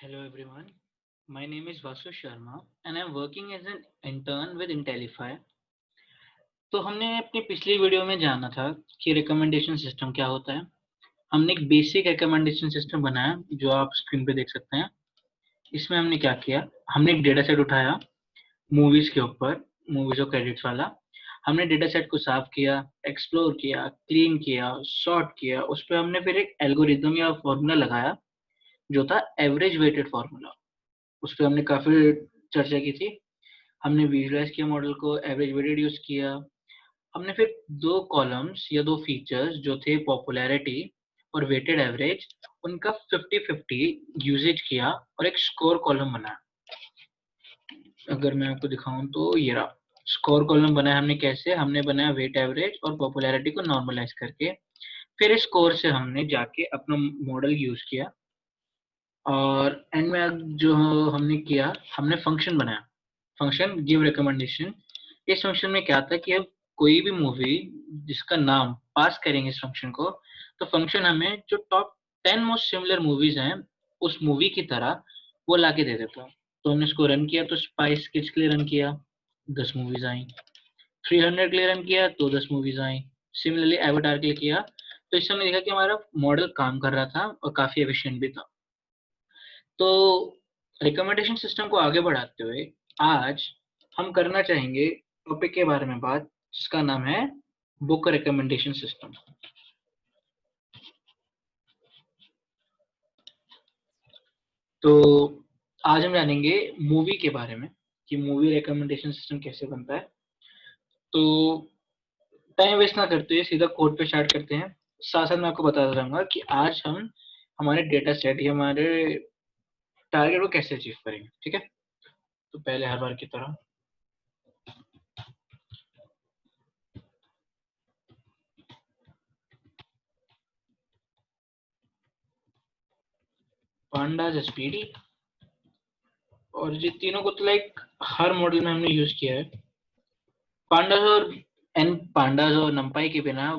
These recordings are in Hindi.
Hello everyone, my name is Vasu Sharma and I am working as an intern with Intellify. तो हमने अपनी पिछली वीडियो में जाना था कि रिकमेंडेशन सिस्टम क्या होता है। हमने एक बेसिक रिकमेंडेशन सिस्टम बनाया जो आप स्क्रीन पे देख सकते हैं। इसमें हमने क्या किया, हमने एक डेटा सेट उठाया मूवीज के ऊपर, मूवीज और क्रेडिट्स वाला। हमने डेटा सेट को साफ किया, एक्सप्लोर किया, क्लीन किया, सॉर्ट किया। उस पर हमने फिर एक एल्गोरिदम या फॉर्मूला लगाया जो था एवरेज वेटेड फॉर्मूला। उस पर हमने काफी चर्चा की थी। हमने विजुअलाइज किया मॉडल को, एवरेज वेटेड यूज किया। हमने फिर दो कॉलम्स या दो फीचर्स जो थे पॉपुलैरिटी और वेटेड एवरेज, उनका 50-50 यूजेज किया और एक स्कोर कॉलम बनाया। अगर मैं आपको दिखाऊं तो ये रहा स्कोर कॉलम बनाया हमने। कैसे हमने बनाया, वेट एवरेज और पॉपुलैरिटी को नॉर्मलाइज करके। फिर इस स्कोर से हमने जाके अपना मॉडल यूज किया और एंड में जो हमने किया, हमने फंक्शन बनाया, फंक्शन गिव रिकमेंडेशन। इस फंक्शन में क्या था कि अब कोई भी मूवी जिसका नाम पास करेंगे इस फंक्शन को, तो फंक्शन हमें जो टॉप 10 मोस्ट सिमिलर मूवीज हैं उस मूवी की तरह वो लाके दे देता। तो हमने इसको रन किया, तो स्पाइस किड्स के लिए रन किया, 10 मूवीज आई। 300 के लिए रन किया तो 10 मूवीज आई। सिमिलरली एवाटार के लिए किया, तो इससे हमने देखा कि हमारा मॉडल काम कर रहा था और काफी एफिशिएंट भी था। तो रिकमेंडेशन सिस्टम को आगे बढ़ाते हुए आज हम करना चाहेंगे टॉपिक के बारे में बात, जिसका नाम है बुक रिकमेंडेशन सिस्टम। तो आज हम जानेंगे मूवी के बारे में कि मूवी रिकमेंडेशन सिस्टम कैसे बनता है। तो टाइम वेस्ट ना करते हुए सीधा कोड पे स्टार्ट करते हैं। साथ साथ मैं आपको बताता रहूंगा कि आज हम हमारे डेटा सेट या हमारे टारगेट को कैसे अचीव करेंगे, ठीक है। तो पहले हर बार की तरह पांडाज एसपीडी, और ये तीनों को तो लाइक हर मॉडल में हमने यूज किया है। पांडास और नंपाई के बिना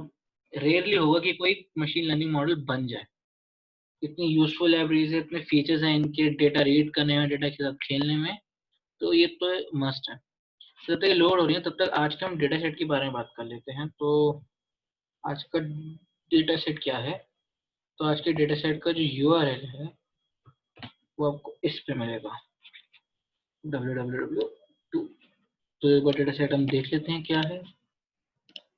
रेयरली होगा कि कोई मशीन लर्निंग मॉडल बन जाए। इतनी यूजफुल लाइब्रेरीज है, इतने फीचर्स हैं इनके डेटा रीड करने में, डेटा के साथ खेलने में, तो ये तो मस्ट है। तो जब तक लोड हो रही है तब तक आज के हम डेटा सेट के बारे में बात कर लेते हैं। तो आज का डेटा सेट क्या है, तो आज के डेटा सेट का जो यूआरएल है वो आपको इस पे मिलेगा, www. तो एक बार डेटा सेट हम देख लेते हैं क्या है।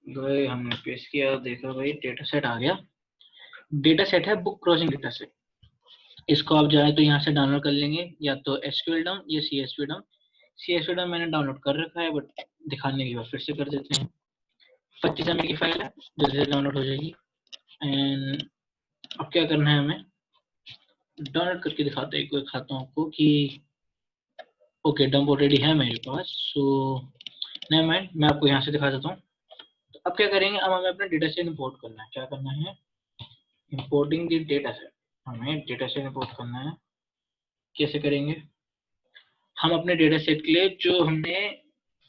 गए, हमने पेस्ट किया, देखा भाई डेटा सेट आ गया। डेटा सेट है बुक क्रॉसिंग डेटा सेट। इसको आप चाहे तो यहाँ से डाउनलोड कर लेंगे, या तो एसक्यूएल डम या सीएसवी डम। सीएसवी डम मैंने डाउनलोड कर रखा है, बट दिखाने के बाद फिर से कर देते हैं। 25 MB की फाइल है, जल्दी से डाउनलोड हो जाएगी। एंड अब क्या करना है, हमें डाउनलोड करके दिखाते हैं, दिखाता हूँ आपको कि ओके डंप ऑलरेडी है मेरे पास। सो नहीं, मैं आपको यहाँ से दिखा देता हूँ। तो अब क्या करेंगे, अब हमें अपना डेटा सेट इंपोर्ट करना है। क्या करना है, इंपोर्टिंग द डेटा सेट। हमें डेटा सेट इंपोर्ट करना है। कैसे करेंगे, हम अपने डेटा सेट के लिए जो हमने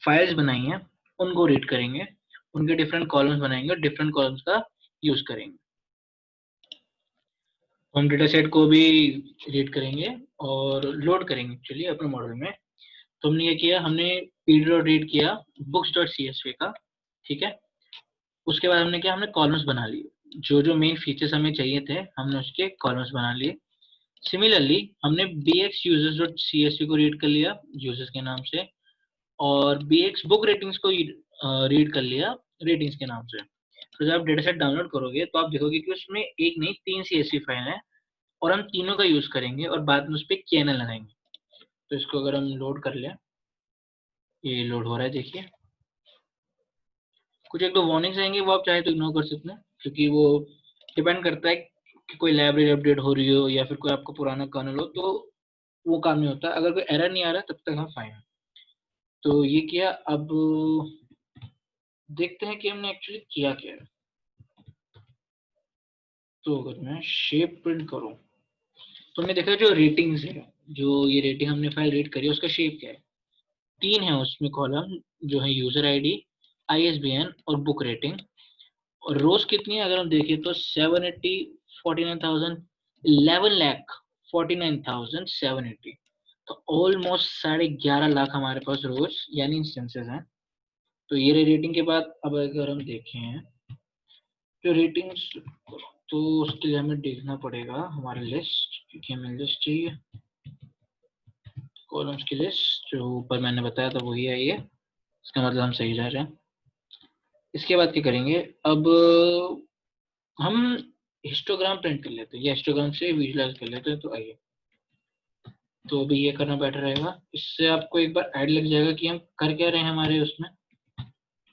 फाइल्स बनाई हैं उनको रीड करेंगे, उनके डिफरेंट कॉलम्स बनाएंगे और डिफरेंट कॉलम्स का यूज करेंगे। तो हम डेटा सेट को भी रीड करेंगे और लोड करेंगे एक्चुअली अपने मॉडल में। तो हमने ये किया, हमने पीडी रीड किया books.csv का, ठीक है। उसके बाद हमने क्या, हमने कॉलम्स बना लिए, जो जो मेन फीचर्स हमें चाहिए थे हमने उसके कॉलम्स बना लिए। सिमिलरली हमने bx users.csv को रीड कर लिया यूजर्स के नाम से, और bx बुक रेटिंग्स को रीड कर लिया रेटिंग्स के नाम से। तो जब आप डेटा सेट डाउनलोड करोगे तो आप देखोगे कि उसमें एक नहीं 3 CSV फाइल है, और हम तीनों का यूज करेंगे और बाद में उस पर KNL लगाएंगे। तो इसको अगर हम लोड कर लें, ये लोड हो रहा है देखिए। कुछ एक दो वार्निंग्स आएंगे, वो आप चाहे तो इग्नोर कर सकते हैं, क्योंकि वो डिपेंड करता है कि कोई लाइब्रेरी अपडेट हो रही हो या फिर कोई आपको पुराना कर्नल हो, तो वो काम नहीं होता। अगर कोई एरर नहीं आ रहा तब तक हम फाइन है। तो ये किया, अब देखते हैं कि हमने एक्चुअली किया क्या है। तो अगर मैं शेप प्रिंट करूं, तो हमने देखा जो रेटिंग्स है, जो ये रेटिंग हमने फाइल रीड करी है उसका शेप क्या है। 3 है उसमें कॉलम, जो है यूजर आईडी, ISBN और बुक रेटिंग। और रोज कितनी है अगर हम देखें तो 780, 49,000, 11 लाख 49,780। तो ऑलमोस्ट 11.5 लाख हमारे पास रोज यानी इंस्टेंसेस हैं। तो ये रेटिंग के बाद अब अगर हम देखें जो रेटिंग्स, तो उसके लिए हमें देखना पड़ेगा हमारा लिस्ट, क्योंकि हमें लिस्ट चाहिए, कॉलम्स की लिस्ट जो ऊपर मैंने बताया था वही है ये। इसका मतलब हम सही जा रहे हैं। इसके बाद क्या करेंगे, अब हम हिस्टोग्राम प्रिंट कर लेते हैं या हिस्टोग्राम से विजुलाइज कर लेते हैं। तो आइए, तो अभी ये करना बेटर रहेगा। इससे आपको एक बार आइडिया लग जाएगा कि हम कर क्या रहे हैं हमारे उसमें,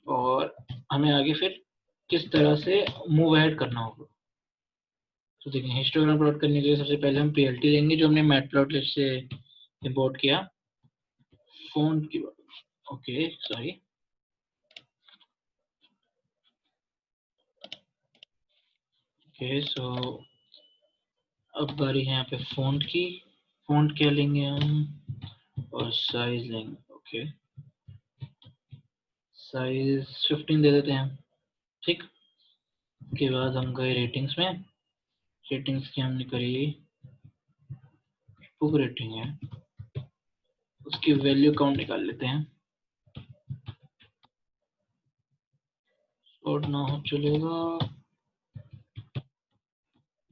और हमें आगे फिर किस तरह से मूव अहेड करना होगा। तो देखिए, हिस्टोग्राम प्लॉट करने के लिए सबसे पहले हम पीएलटी लेंगे जो हमने मैटप्लॉटलिब से इंपोर्ट किया। फॉन्ट की, ओके सॉरी, ओके सो अब बारी है यहाँ पे फॉन्ट की। फॉन्ट क्या लेंगे हम, और साइज लेंगे, ओके साइज 15 दे देते हैं, ठीक। उसके बाद हम गए रेटिंग्स में। रेटिंग्स की हमने करी, बुक रेटिंग है, उसकी वैल्यू काउंट निकाल लेते हैं। शॉर्ट ना हो चलेगा,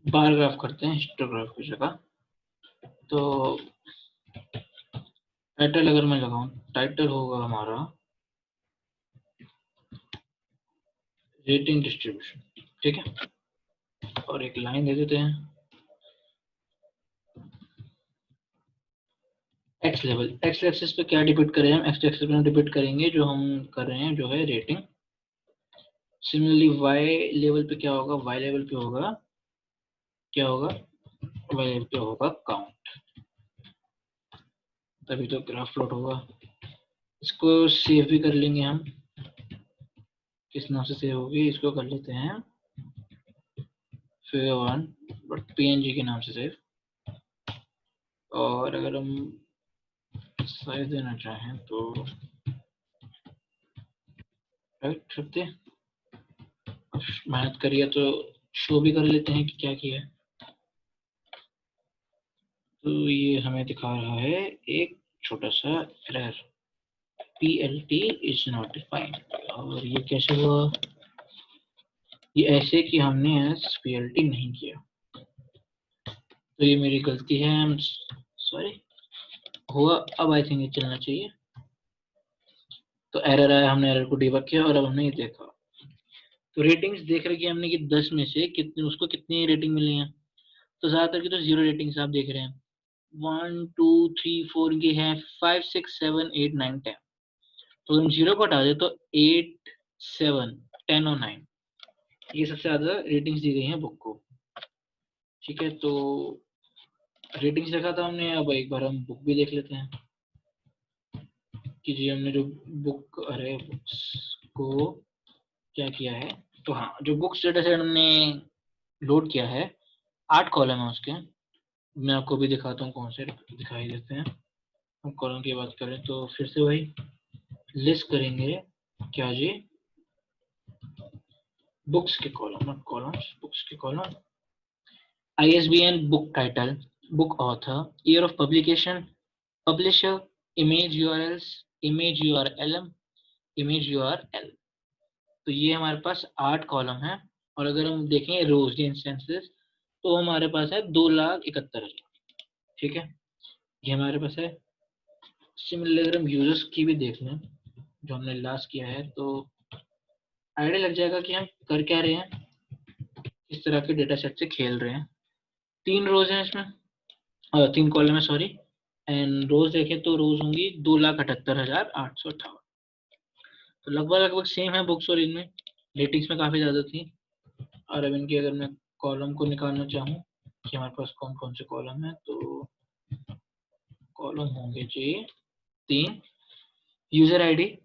बार ग्राफ करते हैं हिस्टोग्राफ की जगह। तो टाइटल अगर मैं लगाऊं, टाइटल होगा हमारा रेटिंग डिस्ट्रीब्यूशन, ठीक है। और एक लाइन दे देते हैं, एक्स लेवल। एक्स एक्सिस पे क्या डिपेंड करें हम, एक्स एक्सिस पे डिपेंड करेंगे जो हम कर रहे हैं जो है रेटिंग। सिमिलरली वाई लेवल पे क्या होगा, वाई लेवल पे होगा क्या होगा, वाई लेवल पे होगा काउंट, तभी तो ग्राफ प्लॉट होगा। इसको सेव भी कर लेंगे हम, किस नाम से सेव होगी इसको कर लेते हैं फिगर वन, बट पीएनजी के नाम से सेव। और अगर हम साइज देना चाहें तो राइट रखते हैं, मेहनत करिए तो शो भी कर लेते हैं कि क्या किया है। तो ये हमें दिखा रहा है एक छोटा सा error, PLT is not defined. और ये कैसे हुआ, ये ऐसे कि हमने एस PLT नहीं किया, तो ये मेरी गलती है, सॉरी। हुआ, अब आई थिंक ये चलना चाहिए। तो एरर आया, हमने एरर को डिबग किया और अब हमने ये देखा। तो रेटिंग्स देख रहे कि हमने कि 10 में से कितने, उसको कितनी रेटिंग मिली है। तो ज्यादातर की तो 0 रेटिंग्स आप देख रहे हैं। 1 2 3 4 ये है, 5 6 7 8 9 10। तो हम 0 को हटा दे तो 8 7 10 और 9, ये सबसे ज्यादा रेटिंग्स दी गई हैं बुक को, ठीक है। तो रेटिंग्स देखा था हमने, अब एक बार हम बुक भी देख लेते हैं कि जी हमने जो बुक, अरे बुक्स को क्या किया है। तो हाँ, जो बुक्स डेटा सेट हमने लोड किया है, 8 कॉलम है उसके। मैं आपको भी दिखाता हूँ कौन से दिखाई देते हैं। हम कॉलम की बात करें तो फिर से वही लिस्ट करेंगे, क्या जी, बुक्स के कॉलम, नॉट कॉलम्स, बुक्स के column. ISBN, book title, book author, year of publication, publisher, image URLs, image URL, image URL। तो ये हमारे पास 8 कॉलम है। और अगर हम देखें रोज इंस्टेंसेस, तो हमारे पास है 2,71,000, ठीक है, ये हमारे पास है। सिमिलरली अगर हम यूजर्स की भी देख लें जो हमने लास्ट किया है, तो आइडिया लग जाएगा कि हम कर क्या रहे हैं, किस तरह के डेटा सेट से खेल रहे हैं। 3 रोज हैं इसमें, 3 कॉलम है सॉरी। एंड रोज देखें तो रोज होंगी 2,78,858। तो लगभग लगभग सेम है बुक्स और इनमें, रेटिंग्स में काफी ज्यादा थी। और अब इनकी अगर मैं कॉलम को निकालना चाहूँ कि हमारे पास कौन कौन से कॉलम है, तो कॉलम होंगे जी 3, यूजर आईडी,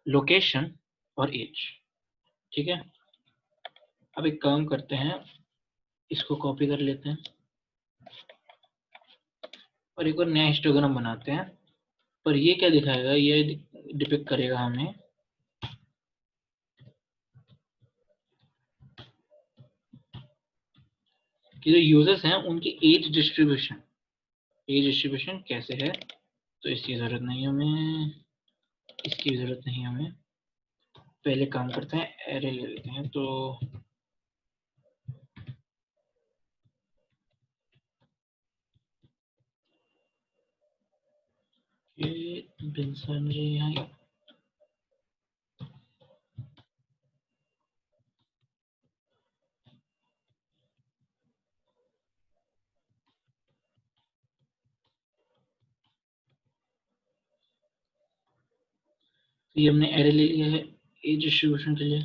लोकेशन और एज, ठीक है। अब एक काम करते हैं, इसको कॉपी कर लेते हैं और एक और नया हिस्टोग्राम बनाते हैं। पर ये क्या दिखाएगा, ये डिपिक्ट करेगा हमें कि जो यूजर्स हैं उनकी एज डिस्ट्रीब्यूशन। एज डिस्ट्रीब्यूशन कैसे है, तो इसकी ज़रूरत नहीं हमें, इसकी ज़रूरत नहीं हमें। पहले काम करते हैं, एरे ले लेते हैं। तो ये बिंसन जी यहाँ, ये हमने एरे ले लिया है एज डिस्ट्रीब्यूशन के लिए।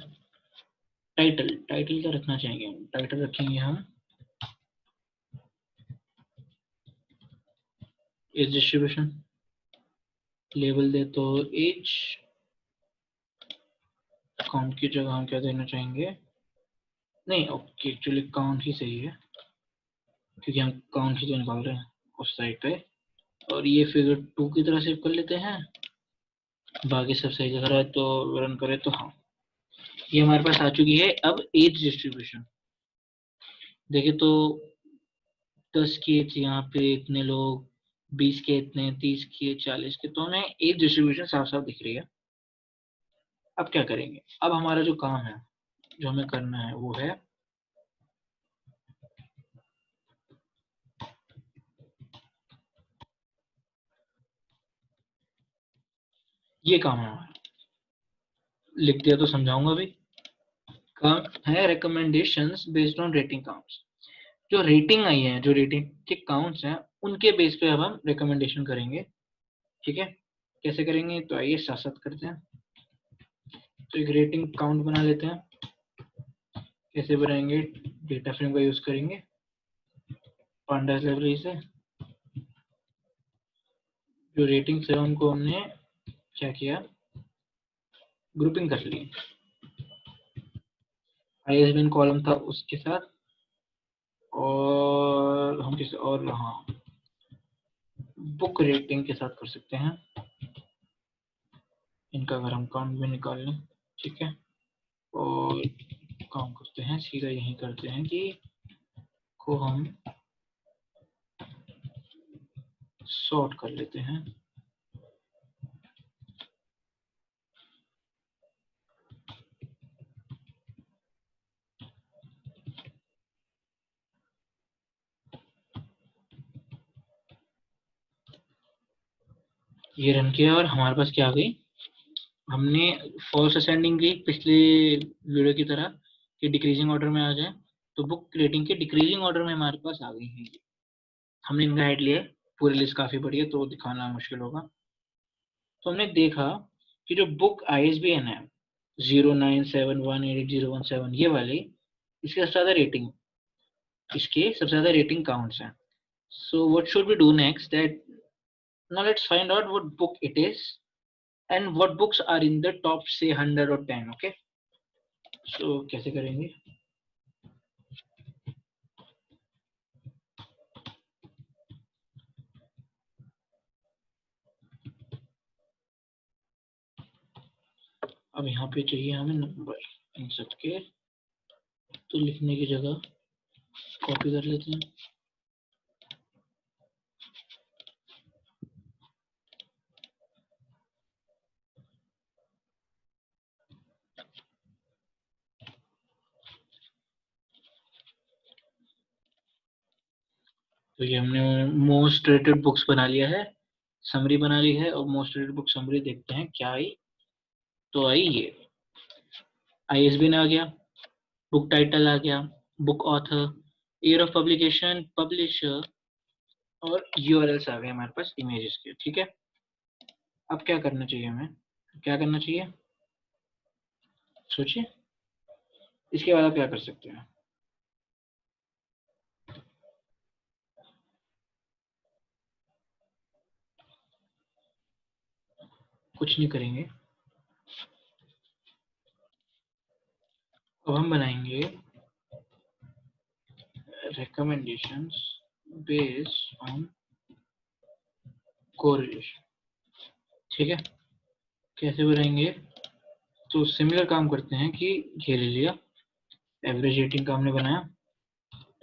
टाइटल, टाइटल क्या रखना चाहेंगे, टाइटल रखेंगे हम एज डिस्ट्रीब्यूशन। लेबल दे तो एज, काउंट की जगह हम क्या देना चाहेंगे, नहीं ओके, एक्चुअली काउंट ही सही है क्योंकि हम काउंट ही तो निकाल रहे हैं उस साइड पे। और ये फिगर 2 की तरह सेव कर लेते हैं, बाकी सब सही लग रहा है तो रन करें तो हाँ, ये हमारे पास आ चुकी है। अब एज डिस्ट्रीब्यूशन देखे तो 10 के यहाँ पे इतने लोग, 20 के इतने, 30 के, 40 के, तो हमें एज डिस्ट्रीब्यूशन साफ साफ दिख रही है। अब क्या करेंगे, अब हमारा जो काम है, जो हमें करना है वो है ये काम है हमारा, लिख दिया तो समझाऊंगा भी। काम है recommendations based on rating counts. जो रेटिंग आई है, जो रेटिंग के काउंट्स हैं, उनके बेस पे अब हम रिकमेंडेशन करेंगे। ठीक है, कैसे करेंगे तो आइए साथ साथ करते हैं। तो एक रेटिंग काउंट बना लेते हैं। कैसे बनाएंगे, डेटा फ्रेम का यूज करेंगे पांडास लाइब्रेरी से। जो रेटिंग्स है उनको हमने क्या किया, ग्रुपिंग कर ली। आईएसबीएन कॉलम था उसके साथ, और हम किसी और, हाँ, बुक रेटिंग के साथ कर सकते हैं। इनका अगर हम काउंट में निकाल लें, ठीक है, और काम करते हैं सीधा यही करते हैं कि को हम सॉर्ट कर लेते हैं। ये रन किया और हमारे पास क्या आ गई, हमने फॉल्स असेंडिंग की पिछले वीडियो की तरह कि डिक्रीजिंग ऑर्डर में आ जाए, तो बुक रेटिंग के डिक्रीजिंग ऑर्डर में हमारे पास आ गई है। हमने इनका हेड लिया, पूरी लिस्ट काफी बड़ी है तो दिखाना मुश्किल होगा। तो हमने देखा कि जो बुक आईएसबीएन है 0971880117, ये वाली, इसके सबसे ज्यादा रेटिंग, इसके सबसे ज्यादा रेटिंग काउंट्स हैं। So what should we do next, that now let's find out what book it is and what books are in the top say 100 or 10. Okay, so कैसे करेंगे, अब यहाँ पे चाहिए हमें नंबर इंसर्ट के, तो लिखने की जगह कॉपी कर लेते हैं। तो ये हमने मोस्ट रेटेड बुक्स बना लिया है, समरी बना ली है, और मोस्ट रेटेड बुक समरी देखते हैं क्या आई। तो आई ये आईएसबीएन आ गया, बुक टाइटल आ गया, book author, year of publication, publisher, और यूआरएल्स आ गए हमारे पास इमेजेस के। ठीक है, अब क्या करना चाहिए हमें, क्या करना चाहिए सोचिए, इसके बाद आप क्या कर सकते हैं। कुछ नहीं करेंगे, अब हम बनाएंगे recommendations based on correlation। ठीक है, कैसे बनाएंगे, तो सिमिलर काम करते हैं कि ये ले लिया, एवरेज रेटिंग का हमने बनाया,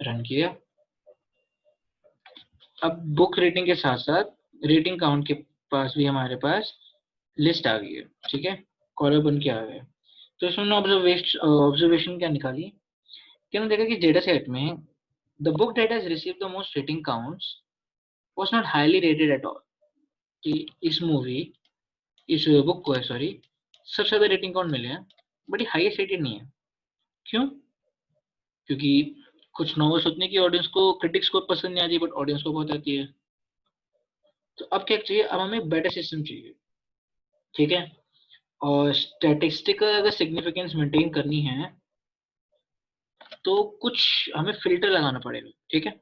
रन किया, अब बुक रेटिंग के साथ साथ रेटिंग काउंट के पास भी हमारे पास लिस्ट आ गई है, ठीक है, कॉलम बन के आ गया। तो इसमें ऑब्जर्वेशन क्या निकाली कि हमने देखा कि डेटा सेट में the book that has received the most rating counts was not highly rated at all, कि इस बुक को है सॉरी सबसे ज्यादा रेटिंग काउंट मिले हैं बट ये हाईएस्ट रेटेड नहीं है। क्यों? क्योंकि कुछ नॉवेल्स होती है कि ऑडियंस को, क्रिटिक्स को पसंद नहीं आती बट ऑडियंस को बहुत आती है। तो अब क्या चाहिए, अब हमें बेटर सिस्टम चाहिए, ठीक है। और स्टैटिस्टिकल अगर सिग्निफिकेंस मेंटेन करनी है तो कुछ हमें फिल्टर लगाना पड़ेगा, ठीक है।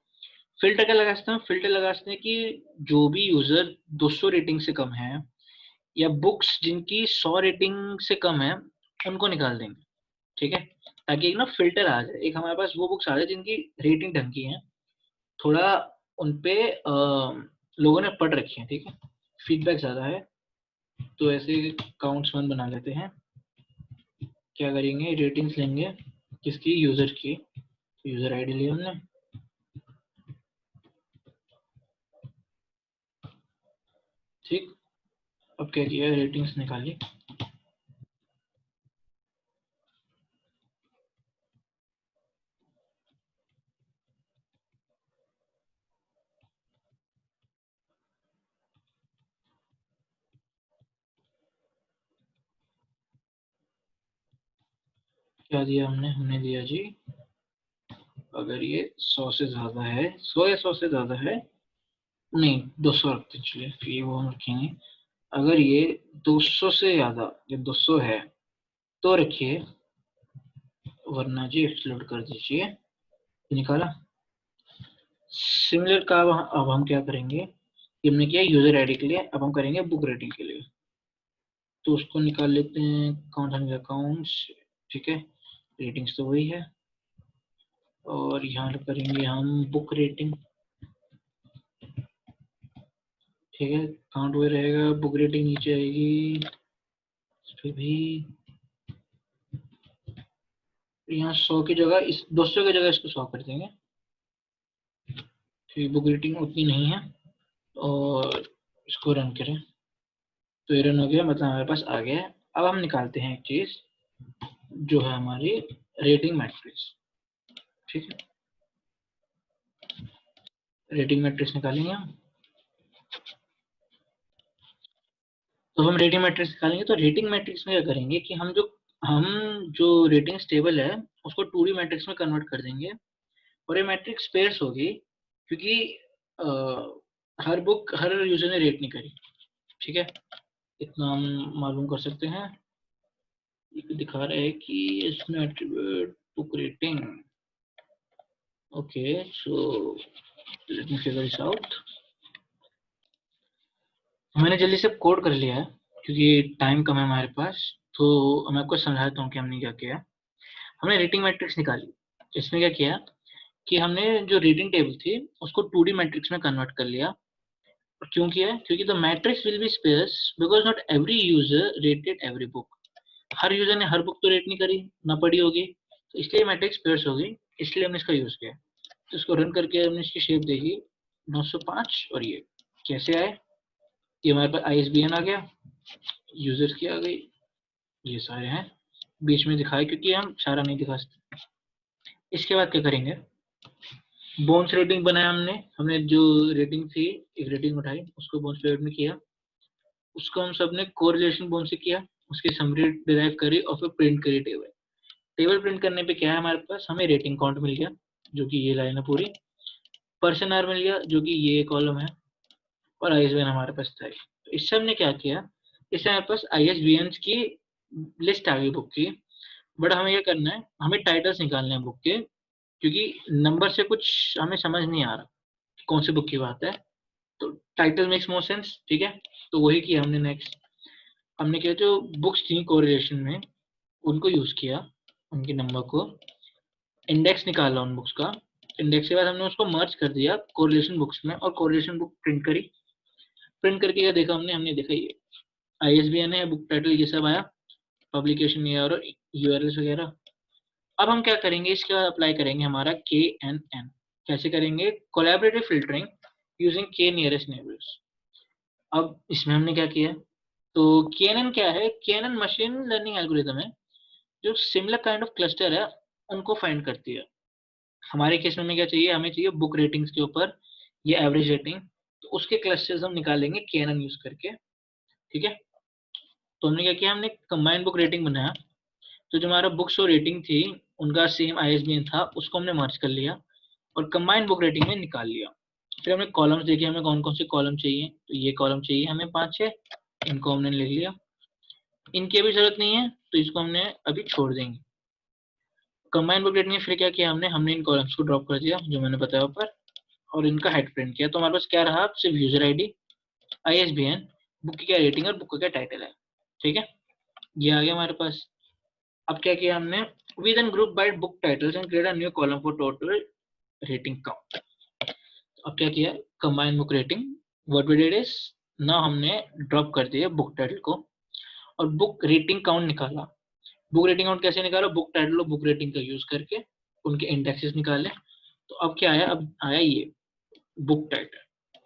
फिल्टर क्या लगा सकते हैं? फिल्टर लगा सकते हैं कि जो भी यूजर 200 रेटिंग से कम है या बुक्स जिनकी 100 रेटिंग से कम है उनको निकाल देंगे, ठीक है, ताकि एक ना फिल्टर आ जाए, एक हमारे पास वो बुक्स आ जाए जिनकी रेटिंग ढंग की है, थोड़ा उनपे लोगों ने पढ़ रखी है, ठीक है, फीडबैक ज्यादा है। तो ऐसे काउंट्स वन बना लेते हैं। क्या करेंगे, रेटिंग्स लेंगे किसकी, यूजर की, यूजर आईडी लिया हमने, ठीक। अब क्या किया, रेटिंग्स निकाली। क्या दिया हमने दिया जी, अगर ये 100 से ज्यादा है, 100 या 100 से ज्यादा है, नहीं 200 रखते हैं, चलिए फिर ये वो हम रखेंगे। अगर ये 200 से ज्यादा, ये 200 है तो रखिए, वरना जी एक्सक्लूड कर दीजिए। निकाला। सिमिलर का अब हम क्या करेंगे, ये हमने किया यूजर आईडी के लिए, अब हम करेंगे बुक रेटिंग के लिए। तो उसको निकाल लेते हैं, काउंट अकाउंट्स, ठीक है, रेटिंग्स तो वही है, और यहाँ करेंगे हम बुक रेटिंग, ठीक है, काउंट वही रहेगा, बुक रेटिंग नीचे आएगी, फिर भी यहाँ 100 की जगह, इस 200 की जगह इसको 100 कर देंगे, क्योंकि बुक रेटिंग उतनी नहीं है। और इसको रन करें तो ये रन हो गया, मतलब हमारे पास आ गया है। अब हम निकालते हैं एक चीज जो है हमारी रेटिंग मैट्रिक्स, ठीक है, रेटिंग मैट्रिक्स निकालेंगे हम। तो हम रेटिंग मैट्रिक्स निकालेंगे, तो रेटिंग मैट्रिक्स में क्या करेंगे कि हम जो रेटिंग्स टेबल है उसको 2D मैट्रिक्स में कन्वर्ट कर देंगे, और ये मैट्रिक्स पेयर्स होगी, क्योंकि हर बुक हर यूजर ने रेट नहीं करी, ठीक है, इतना हम मालूम कर सकते हैं। ये दिखा रहा है कि इसमें attribute book rating, okay, so let me figure this out. मैंने जल्दी से कोड कर लिया है क्योंकि टाइम कम है हमारे पास, तो मैं आपको समझाता हूँ कि हमने क्या किया। हमने रेटिंग मैट्रिक्स निकाली, इसमें क्या किया कि हमने जो रेटिंग टेबल थी उसको 2D मैट्रिक्स में कन्वर्ट कर लिया। और क्यों किया है? क्योंकि the matrix will be sparse because not every user rated every book, हर यूजर ने हर बुक तो रेट नहीं करी, ना पढ़ी होगी, तो इसलिए मैट्रिक्स स्पेयर्स होगी, इसलिए हमने इसका यूज किया। तो इसको रन करके हमने इसकी शेप देखी 905, और ये कैसे आए, ये हमारे पास ISBN आ गया, यूजर्स की आ गई, ये सारे हैं, बीच में दिखाए क्योंकि हम सारा नहीं दिखा सकते। इसके बाद क्या करेंगे, बोन्स रेटिंग बनाया हमने जो रेटिंग थी, एक रेटिंग उठाई, उसको बोन्स रेट में किया, उसको हम सबने कोरिलेशन बोन से किया, उसकी समरी डिराइव करी और फिर प्रिंट करी टेबल। टेबल प्रिंट करने पे क्या है हमारे पास, हमें रेटिंग काउंट मिल गया जो कि ये लाइन है पूरी, पर्सन आवर मिल गया जो कि ये कॉलम है, और ISBN हमारे पास था। तो इससे हमने क्या किया, इससे हमारे पास ISBN की लिस्ट आ गई बुक की। बट हमें क्या करना है, हमें टाइटल्स निकालने हैं बुक के, क्योंकि नंबर से कुछ हमें समझ नहीं आ रहा कौन सी बुक की बात है, तो टाइटल मेक्स मोर सेंस, ठीक है। तो वही किया हमने। नेक्स्ट हमने किया, जो बुक्स थी कोरिलेशन में उनको यूज किया, उनके नंबर को, इंडेक्स निकाला उन बुक्स का, इंडेक्स के बाद हमने उसको मर्ज कर दिया कोरिलेशन बुक्स में, और कोरिलेशन बुक प्रिंट करी। प्रिंट करके क्या देखा हमने देखा ये ISBN है, बुक टाइटल ये सब आया, पब्लिकेशन ईयर और URLs वगैरह। अब हम क्या करेंगे, इसके बाद अप्लाई करेंगे हमारा KNN। कैसे करेंगे, कोलैबोरेटिव फिल्टरिंग यूजिंग के नियरेस्ट नेबर्स। अब इसमें हमने क्या किया, तो केएनएन क्या है, केएनएन मशीन लर्निंग एल्गोरिथम है जो सिमिलर काइंड ऑफ क्लस्टर है उनको फाइंड करती है। हमारे केस में हमें क्या चाहिए, हमें चाहिए बुक रेटिंग्स के ऊपर ये एवरेज रेटिंग, तो उसके क्लस्टर्स हम निकालेंगे केएनएन यूज करके। ठीक है, तो हमने क्या किया, हमने कंबाइंड बुक रेटिंग बनाया, तो जो हमारा बुक्स और रेटिंग थी उनका सेम आईएसबीएन था, उसको हमने मर्ज कर लिया और कंबाइंड बुक रेटिंग में निकाल लिया। फिर हमने कॉलम्स देखे हमें कौन कौन से कॉलम चाहिए, तो ये कॉलम चाहिए हमें 5-6, इनको हमने लिख लिया। इनकी अभी जरूरत नहीं है तो इसको हमने अभी छोड़ देंगे। कंबाइंड बुक रेटिंग में फिर क्या किया हमने, हमने इन कॉलम्स को ड्रॉप कर दिया जो मैंने बताया ऊपर, और इनका हेड प्रिंट किया। तो हमारे पास क्या रहा, सिर्फ यूजर आईडी, आईएसबीएन, बुक की क्या रेटिंग और बुक का क्या टाइटल है। ठीक है, ये आ गया हमारे पास। अब क्या किया हमने, we then group by book titles and create a new column for total rating count. अब क्या किया, combine book rating, what we did is, now हमने ड्रॉप कर दिया बुक टाइटल को और बुक रेटिंग काउंट निकाला। बुक रेटिंग काउंट कैसे निकाला, बुक टाइटल और बुक रेटिंग का यूज करके उनके इंडेक्सेस निकाले। तो अब क्या आया, अब आया ये book title,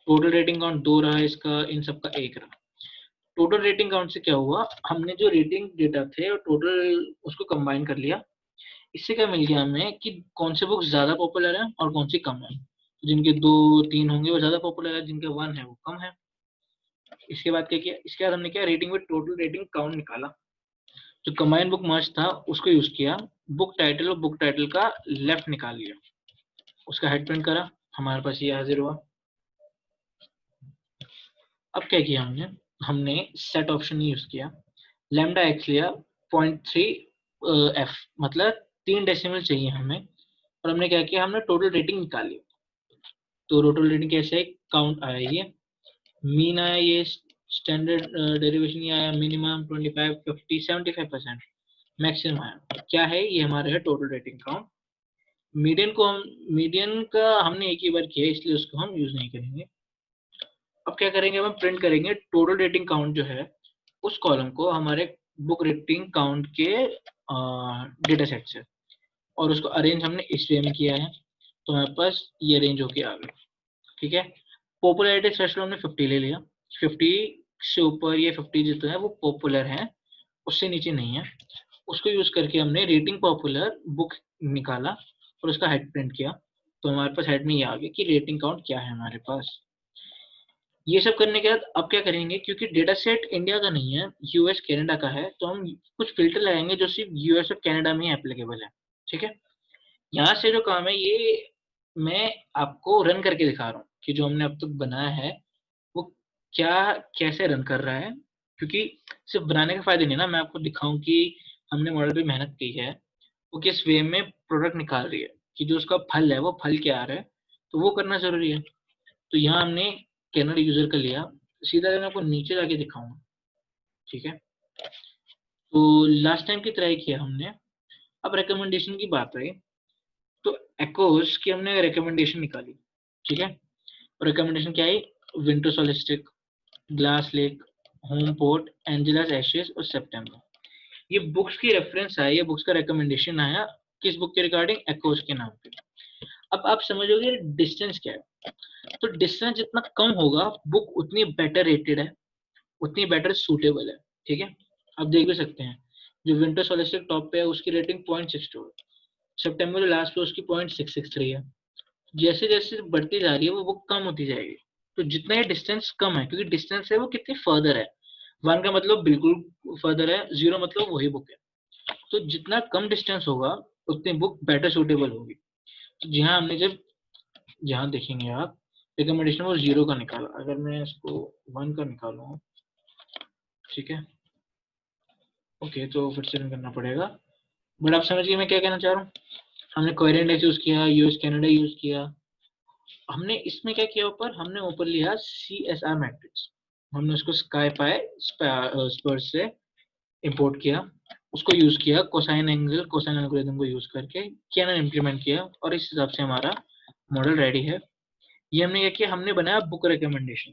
total rating count 2 रहा इसका, इन सबका 1 रहा। टोटल रेटिंग काउंट से क्या हुआ, हमने जो रेटिंग डेटा थे और टोटल उसको कंबाइन कर लिया। इससे क्या मिल गया हमें कि कौन से बुक्स ज्यादा पॉपुलर है और कौन सी कम है। जिनके 2-3 होंगे वो ज्यादा पॉपुलर है, जिनके 1 है वो कम है। इसके बाद क्या किया, इसके बाद हमने क्या, रेटिंग में टोटल रेटिंग काउंट निकाला। जो कंबाइंड बुक मर्ज था उसको यूज किया, बुक टाइटल और बुक टाइटल का लेफ्ट निकाल लिया, उसका हेड प्रिंट करा, हमारे पास ये हाजिर हुआ। अब क्या किया हमने, हमने सेट ऑप्शन यूज किया, लैम्डा एक्स लिया 0.3 एफ, मतलब 3 डेसिमल चाहिए हमें, और हमने क्या किया, हमने टोटल रेटिंग निकाली। तो टोटल रेटिंग कैसे, काउंट आया ये, मीन आया ये, स्टैंडर्ड डेरिवेशन ये आया, मिनिमम 25, 50, 75%, मैक्सिमम आया। क्या है ये, हमारा है टोटल रेटिंग काउंट। मीडियन को हम, मीडियन का हमने एक ही बार किया इसलिए उसको हम यूज नहीं करेंगे। अब क्या करेंगे, हम प्रिंट करेंगे टोटल रेटिंग काउंट जो है उस कॉलम को हमारे बुक रेटिंग काउंट के डेटा सेट से, और उसको अरेंज हमने इस वे में किया है, तो हमारे पास ये अरेंज होके आ गया। ठीक है, पॉपुलैरिटी थ्रेशोल्ड हमने 50 ले लिया, 50 से ऊपर ये 50 जितना है वो पॉपुलर है, उससे नीचे नहीं है। उसको यूज करके हमने रेटिंग पॉपुलर बुक निकाला और उसका हेड प्रिंट किया, तो हमारे पास हेड में ये आ गया कि रेटिंग काउंट क्या है हमारे पास। ये सब करने के बाद अब क्या करेंगे, क्योंकि डेटा सेट इंडिया का नहीं है, यूएस कनाडा का है, तो हम कुछ फिल्टर लगाएंगे जो सिर्फ यूएस और कनाडा में एप्लीकेबल है। ठीक है, यहाँ से जो काम है ये मैं आपको रन करके दिखा रहा हूँ कि जो हमने अब तक बनाया है वो क्या कैसे रन कर रहा है, क्योंकि सिर्फ बनाने का फायदा नहीं ना, मैं आपको दिखाऊं कि हमने मॉडल पे मेहनत की है, वो किस वे में प्रोडक्ट निकाल रही है, कि जो उसका फल है वो फल क्या आ रहा है, तो वो करना जरूरी है। तो यहाँ हमने कैनल यूजर का लिया, सीधा मैं आपको नीचे जाके दिखाऊंगा। ठीक है, तो लास्ट टाइम की तरह ही किया हमने। अब रिकमेंडेशन की बात रही, तो एकोस की हमने रिकमेंडेशन निकाली। ठीक है, रिकमेंडेशन क्या है, Winter Solstice, Glass Lake, Home Port, Angela's Ashes और सितंबर। ये बुक्स की रेफरेंस है, ये बुक्स का रिकमेंडेशन आया किस बुक के रिगार्डिंग, एकोस के नाम पे। अब आप समझोगे डिस्टेंस क्या है, तो डिस्टेंस जितना कम होगा बुक उतनी बेटर रेटेड है, उतनी बेटर सूटेबल है। ठीक है, आप देख भी सकते हैं जो विंटर सोलिस्टिक टॉप पे है उसकी रेटिंग 0.62 है, सितंबर लास्ट पे उसकी 0.663 है। जैसे जैसे बढ़ती जा रही है वो बुक कम होती जाएगी, तो जितना ये डिस्टेंस कम है, क्योंकि डिस्टेंस है वो कितनी फर्दर है, 1 का मतलब बिल्कुल फर्दर है, 0 मतलब वही बुक है, तो जितना कम डिस्टेंस होगा उतनी बुक बेटर सूटेबल होगी। तो जहाँ हमने जब, जहाँ देखेंगे आप रिकमेंडेशन वो 0 का निकाला, अगर मैं इसको 1 का निकालूँ, ठीक है, ओके, तो फिर से रन करना पड़ेगा, बट आप समझिए मैं क्या कहना चाह रहा हूँ। हमने क्वेरी इंडेक्स यूज किया, यूएस कनाडा यूज किया, हमने इसमें क्या किया, ऊपर हमने ऊपर लिया CSR मैट्रिक्स, हमने उसको स्काईपाई स्पर्स से इंपोर्ट किया, उसको यूज किया, कोसाइन एंगल कोसाइन एल्गोरिथम को यूज करके कैनन इंप्लीमेंट किया, और इस हिसाब से हमारा मॉडल रेडी है। ये हमने क्या किया, हमने बनाया बुक रिकमेंडेशन।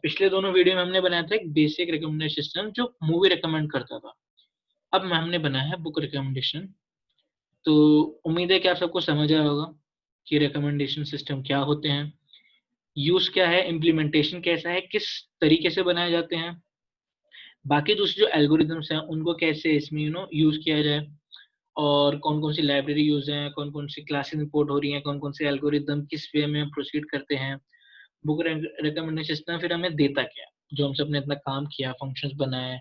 पिछले दोनों वीडियो में हमने बनाया था एक बेसिक रिकमेंडेशन सिस्टम जो मूवी रिकमेंड करता था, अब हमने बनाया है बुक रिकमेंडेशन। तो उम्मीद है कि आप सबको समझ आया होगा कि रिकमेंडेशन सिस्टम क्या होते हैं, यूज क्या है, इम्प्लीमेंटेशन कैसा है, किस तरीके से बनाए जाते हैं, बाकी दूसरे जो एल्गोरिदम्स हैं उनको कैसे इसमें यूज किया जाए, और कौन कौन सी लाइब्रेरी यूज है, कौन कौन सी क्लासेस इंपोर्ट हो रही हैं, कौन कौन से एल्गोरिदम किस वे में प्रोसीड करते हैं, बुक रिकमेंडेशन सिस्टम फिर हमें देता क्या है, जो हमसे अपने इतना काम किया, फंक्शंस बनाए,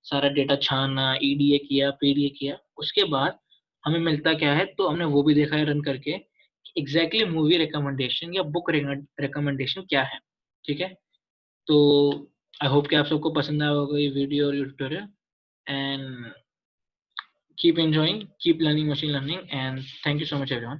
सारा डेटा छाना, ईडीए किया, पीडीए किया, उसके बाद हमें मिलता क्या है, तो हमने वो भी देखा है रन करके एग्जैक्टली मूवी रिकमेंडेशन या बुक रिकमेंडेशन क्या है। ठीक है, तो आई होप कि आप सबको पसंद आया होगा ये वीडियो और tutorial, and keep enjoying, keep learning machine learning, and thank you so much everyone.